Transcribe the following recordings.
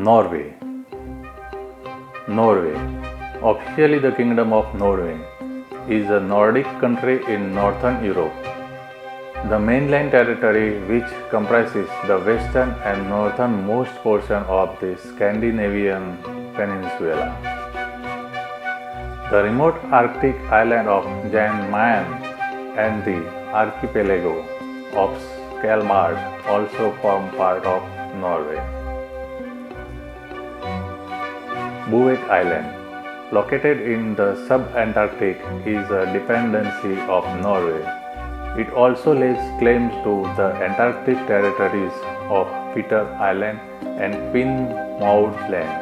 Norway. Norway, officially the Kingdom of Norway, is a Nordic country in northern Europe. The mainland territory, which comprises the western and northernmost portion of the Scandinavian Peninsula. The remote Arctic island of Jan Mayen and the archipelago of Svalbard also form part of Norway. Bouvet Island, located in the sub-Antarctic, is a dependency of Norway. It also lays claims to the Antarctic territories of Peter Island and Finnmark Land.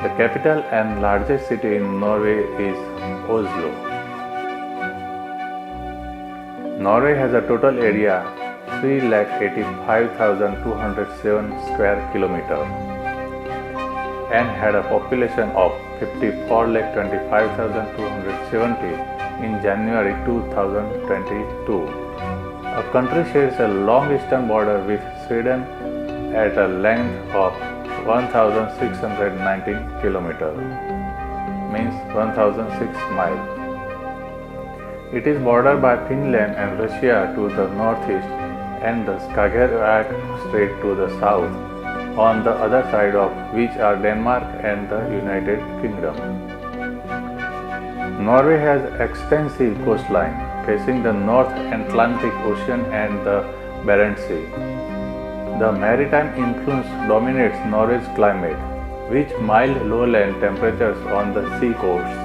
The capital and largest city in Norway is Oslo. Norway has a total area 385,207 square kilometers and had a population of 54,25,270 in January 2022. A country shares a long eastern border with Sweden at a length of 1,619 kilometers, means 1,006 miles. It is bordered by Finland and Russia to the northeast and the Skagerrak strait to the south, on the other side of which are Denmark and the United Kingdom. Norway has extensive coastline facing the North Atlantic Ocean and the Barents Sea. The maritime influence dominates Norway's climate, with mild lowland temperatures on the sea coasts.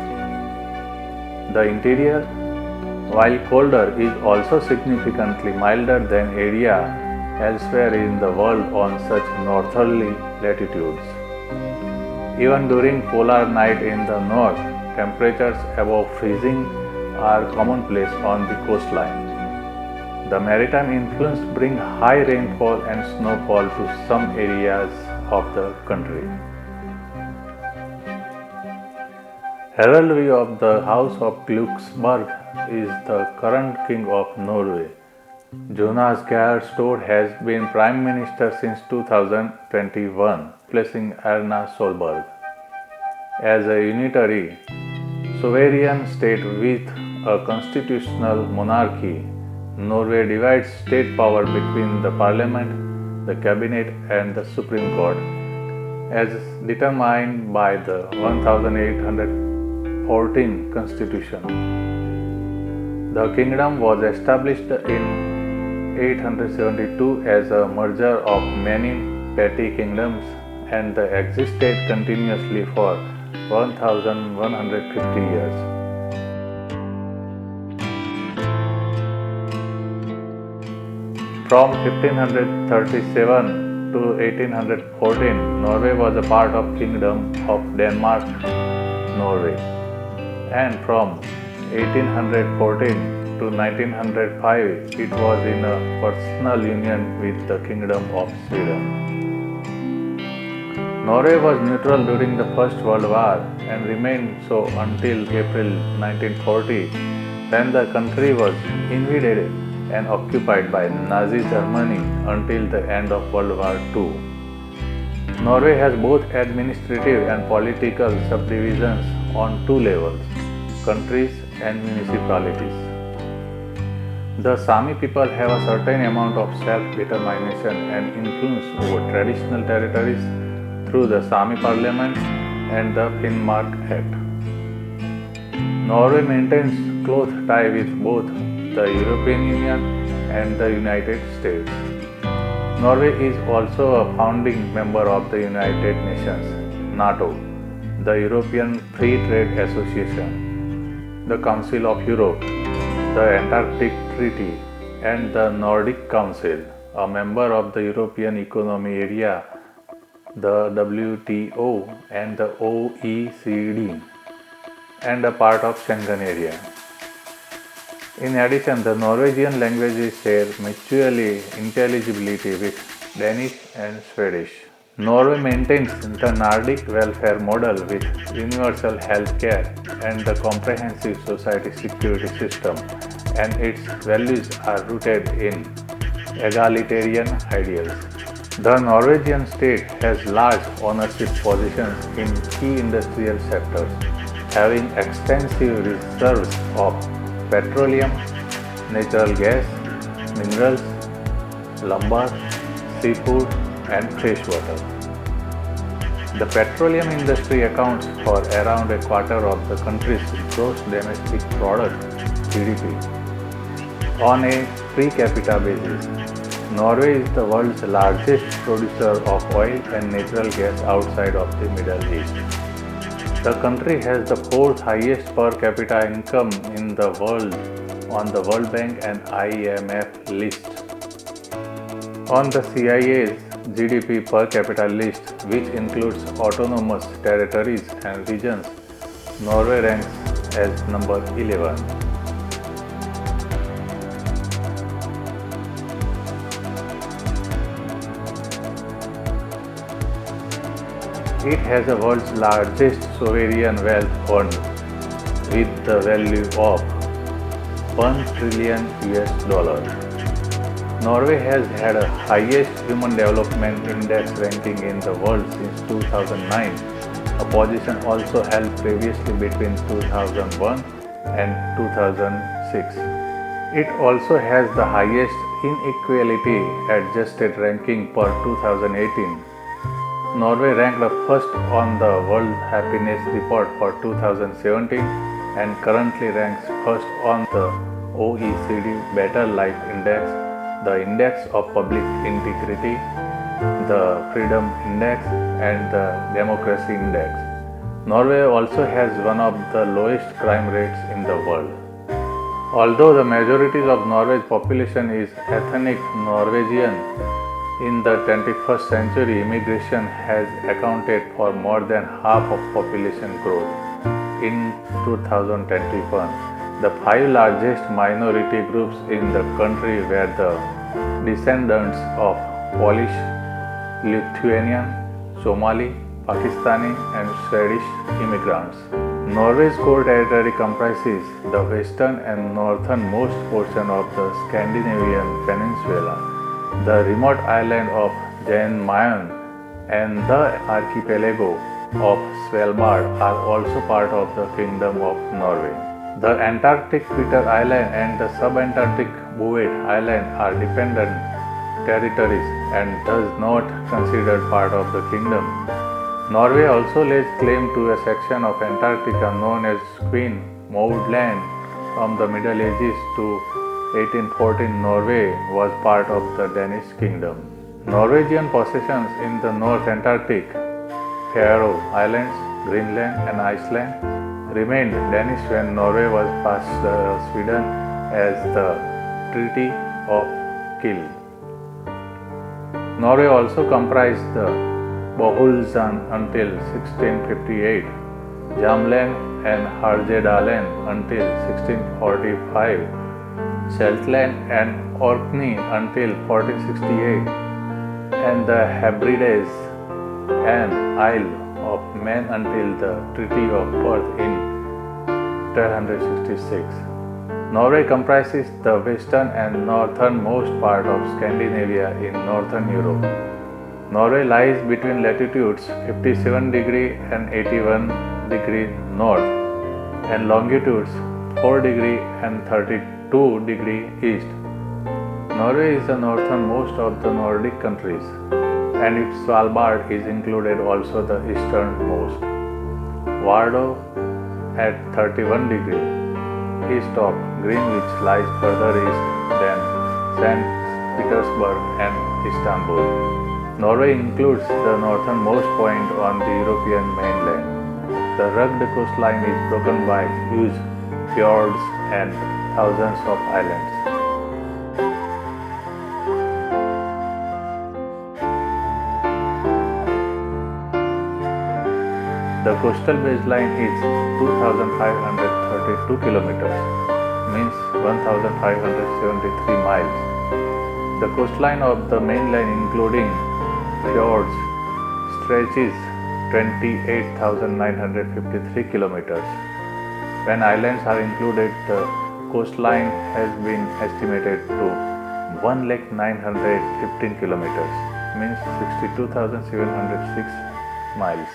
The interior, while colder, is also significantly milder than area elsewhere in the world on such northerly latitudes. Even during polar night in the north, temperatures above freezing are commonplace on the coastline. The maritime influence brings high rainfall and snowfall to some areas of the country. Harald V of the House of Glücksburg is the current King of Norway. Jonas Gahr Støre has been Prime Minister since 2021, replacing Erna Solberg. As a unitary, sovereign state with a constitutional monarchy, Norway divides state power between the Parliament, the Cabinet, and the Supreme Court, as determined by the 1814 Constitution. The kingdom was established in 872 as a merger of many petty kingdoms and existed continuously for 1150 years. From 1537 to 1814, Norway was a part of Kingdom of Denmark Norway, and from 1814 to 1905, it was in a personal union with the Kingdom of Sweden. Norway was neutral during the First World War and remained so until April 1940, when the country was invaded and occupied by Nazi Germany until the end of World War II. Norway has both administrative and political subdivisions on two levels, countries and municipalities. The Sámi people have a certain amount of self-determination and influence over traditional territories through the Sámi Parliament and the Finnmark Act. Norway maintains close tie with both the European Union and the United States. Norway is also a founding member of the United Nations, NATO, the European Free Trade Association, the Council of Europe, the Antarctic Treaty, and the Nordic Council, a member of the European Economic Area, the WTO, and the OECD, and a part of Schengen Area. In addition, the Norwegian languages share mutually intelligibility with Danish and Swedish. Norway maintains the Nordic welfare model with universal health care and the comprehensive society security system, and its values are rooted in egalitarian ideals. The Norwegian state has large ownership positions in key industrial sectors, having extensive reserves of petroleum, natural gas, minerals, lumber, seafood, and freshwater. The petroleum industry accounts for around a quarter of the country's gross domestic product (GDP). On a per capita basis, Norway is the world's largest producer of oil and natural gas outside of the Middle East. The country has the fourth highest per capita income in the world on the World Bank and IMF list. On the CIA's GDP per capita list, which includes autonomous territories and regions, Norway ranks as number 11. It has the world's largest sovereign wealth fund with the value of $1 trillion. Norway has had a highest human development index ranking in the world since 2009, a position also held previously between 2001 and 2006. It also has the highest inequality adjusted ranking per 2018. Norway ranked first on the World Happiness Report for 2017 and currently ranks first on the OECD Better Life Index, the Index of Public Integrity, the Freedom Index, and the Democracy Index. Norway also has one of the lowest crime rates in the world. Although the majority of Norway's population is ethnic Norwegian, in the 21st century, immigration has accounted for more than half of population growth. In 2021, the five largest minority groups in the country were the descendants of Polish, Lithuanian, Somali, Pakistani, and Swedish immigrants. Norway's core territory comprises the western and northernmost portion of the Scandinavian Peninsula, the remote island of Jan Mayen, and the archipelago of Svalbard are also part of the Kingdom of Norway. The Antarctic Peter Island and the sub-Antarctic Bouvet Island are dependent territories and thus not considered part of the kingdom. Norway also lays claim to a section of Antarctica known as Queen Maud Land. From the Middle Ages to 1814, Norway was part of the Danish kingdom. Norwegian possessions in the North Antarctic, Faroe Islands, Greenland, and Iceland remained Danish when Norway was passed Sweden as the Treaty of Kiel. Norway also comprised the Bohuslen until 1658, Jamland and Härjedalen until 1645, Shetland and Orkney until 1468, and the Hebrides and Isle of Man until the Treaty of Perth in 1266. Norway comprises the western and northernmost part of Scandinavia in northern Europe. Norway lies between latitudes 57 degree and 81 degree north and longitudes 4 degree and 32 degree east. Norway is the northernmost of the Nordic countries, and its Svalbard is included, also the easternmost. Vardø at 31 degree east of Greenwich lies further east than St. Petersburg and Istanbul. Norway includes the northernmost point on the European mainland. The rugged coastline is broken by huge fjords and thousands of islands. The coastal baseline is 2,532 kilometers, means 1,573 miles. The coastline of the mainland, including fjords, stretches 28,953 kilometers. When islands are included, the coastline has been estimated to 1,915 kilometers. means 62,706 miles.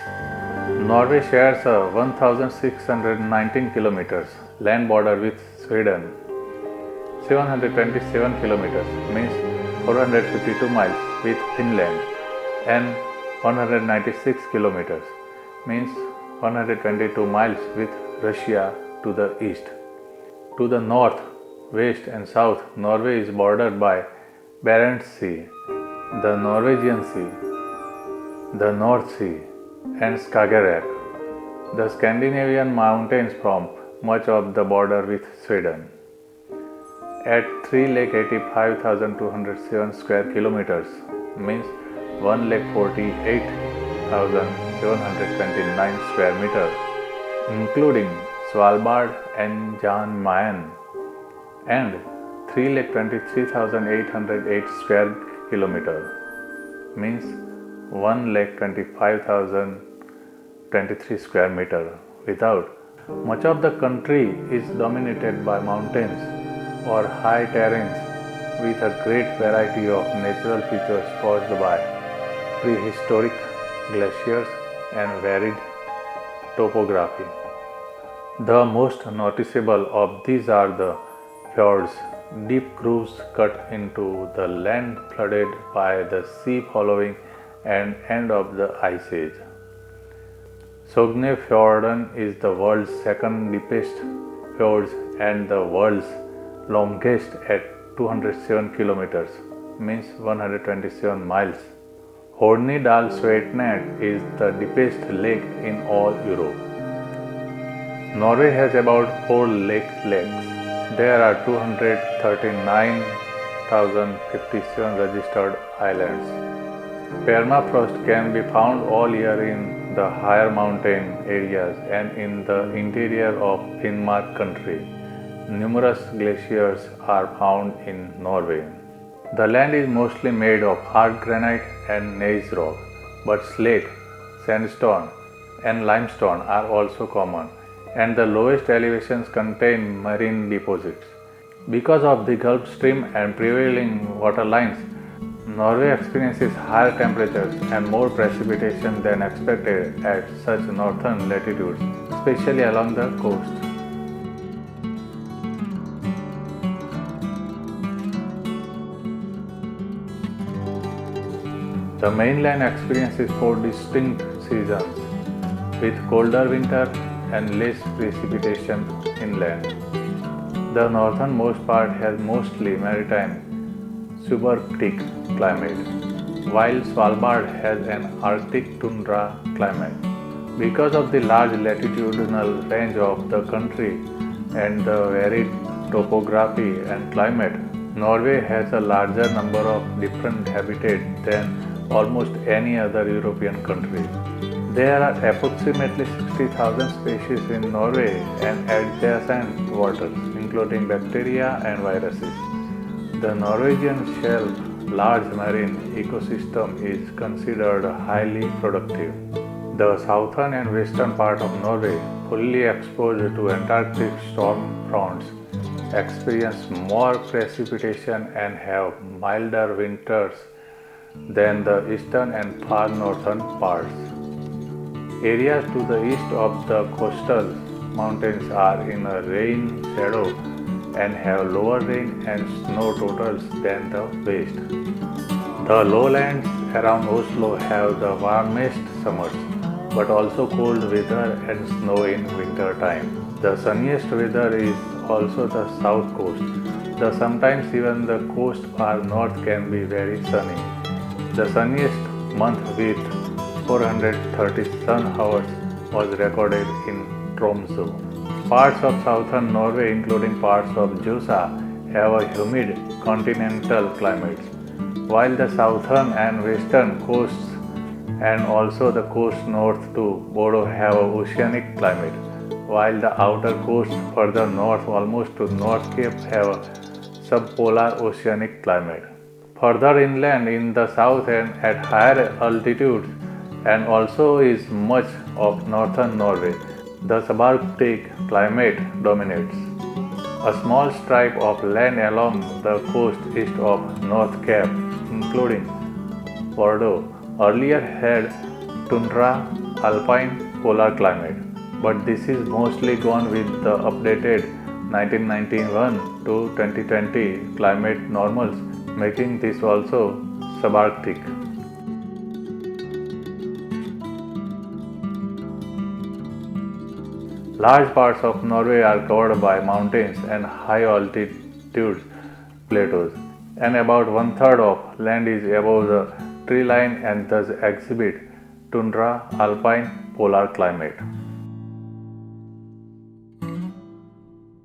Norway shares a 1,619 kilometers land border with Sweden. 727 kilometers means 452 miles with Finland, and 196 kilometers means 122 miles with Russia to the east. To the north, west and south, Norway is bordered by Barents Sea, the Norwegian Sea, the North Sea and Skagerrak. The Scandinavian Mountains form much of the border with Sweden. At 3,85,207 square kilometers means 1,48,729 square meters, including Svalbard and Jan Mayen, and 3,23,808 square kilometers means 1,25,023 square meters without. Much of the country is dominated by mountains or high terrains with a great variety of natural features caused by prehistoric glaciers and varied topography. The most noticeable of these are the fjords, deep grooves cut into the land flooded by the sea following an end of the Ice Age. Sognefjorden is the world's second deepest fjord and the world's longest at 207 kilometers, means 127 miles. Hornidalsvatnet is the deepest lake in all Europe. Norway has about 4 lakes. There are 239,057 registered islands. Permafrost can be found all year in the higher mountain areas and in the interior of Finnmark country. Numerous glaciers are found in Norway. The land is mostly made of hard granite and gneiss rock, but slate, sandstone, and limestone are also common, and the lowest elevations contain marine deposits. Because of the Gulf Stream and prevailing water lines, Norway experiences higher temperatures and more precipitation than expected at such northern latitudes, especially along the coast. The mainland experiences 4 distinct seasons, with colder winter and less precipitation inland. The northernmost part has mostly maritime subarctic climate, while Svalbard has an Arctic tundra climate. Because of the large latitudinal range of the country and the varied topography and climate, Norway has a larger number of different habitats than almost any other European country. There are approximately 60,000 species in Norway and adjacent waters, including bacteria and viruses. The Norwegian shelf large marine ecosystem is considered highly productive. The southern and western part of Norway, fully exposed to Antarctic storm fronts, experience more precipitation and have milder winters than the eastern and far northern parts. Areas to the east of the coastal mountains are in a rain shadow and have lower rain and snow totals than the west. The lowlands around Oslo have the warmest summers, but also cold weather and snow in winter time. The sunniest weather is also the south coast, though sometimes even the coast far north can be very sunny. The sunniest month with 430 sun hours was recorded in Tromsø. Parts of southern Norway, including parts of Josa, have a humid continental climate, while the southern and western coasts and also the coast north to Bodo have a oceanic climate, while the outer coast further north almost to North Cape have a subpolar oceanic climate. Further inland in the south and at higher altitudes and also is much of northern Norway, the subarctic climate dominates. A small stripe of land along the coast east of North Cape, including Bordeaux earlier had tundra alpine polar climate, but this is mostly gone with the updated 1991 to 2020 climate normals, making this also subarctic. Large parts of Norway are covered by mountains and high altitude plateaus, and about one-third of land is above the tree line and thus exhibit tundra alpine polar climate.